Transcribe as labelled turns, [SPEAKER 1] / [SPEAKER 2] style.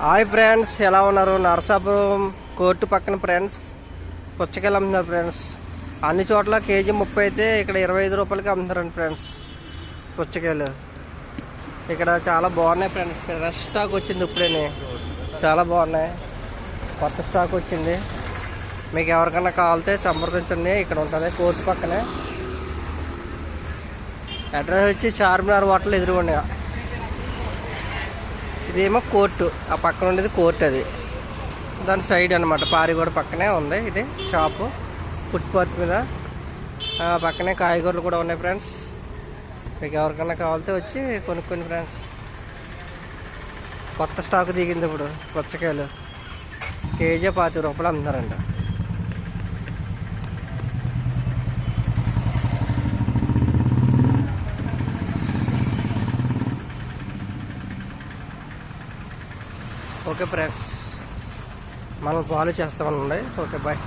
[SPEAKER 1] Hi friends, ఎలా ఉన్నారు? Narasapuram court పక్కన ఫ్రెండ్స్ పుచ్చకాయలు అమ్ముతున్నారు ఫ్రెండ్స్. అన్ని చోట్ల కేజీ 30 అయితే ఇక్కడ 25 రూపాయలకి అమ్ముతారండి ఫ్రెండ్స్ పుచ్చకాయలు. ఇక్కడ చాలా బాగున్నాయి ఫ్రెండ్స్. ఫ్రెష్ స్టాక్ వచ్చింది ఇప్పుడే, చాలా బాగున్నాయి. కొత్త స్టాక్ వచ్చింది. మీకు ఎవరికైనా కావాలితే సంప్రదించండి. ఇక్కడ ఉంటుంది కోర్టు పక్కనే. అడ్రస్ వచ్చి చార్మినార్ హోటల్ ఎదురుగుండా. ఇదేమో కోర్టు, ఆ పక్కన ఉండేది కోర్టు. అది దాని సైడ్ అనమాట. పారిగూడ పక్కనే ఉంది ఇది షాపు, ఫుట్పాత్ మీద. పక్కనే కాయగూరలు కూడా ఉన్నాయి ఫ్రెండ్స్. మీకు ఎవరికైనా కావాలితే వచ్చి కొనుక్కోండి ఫ్రెండ్స్. కొత్త స్టాక్ దిగింది ఇప్పుడు పుచ్చకాయలు. కేజీ 25 రూపాయలు అమ్ముతారండి. ఓకే ఫ్రెండ్స్, మనం ఫాలో చేస్తామనండి. Okay, bye.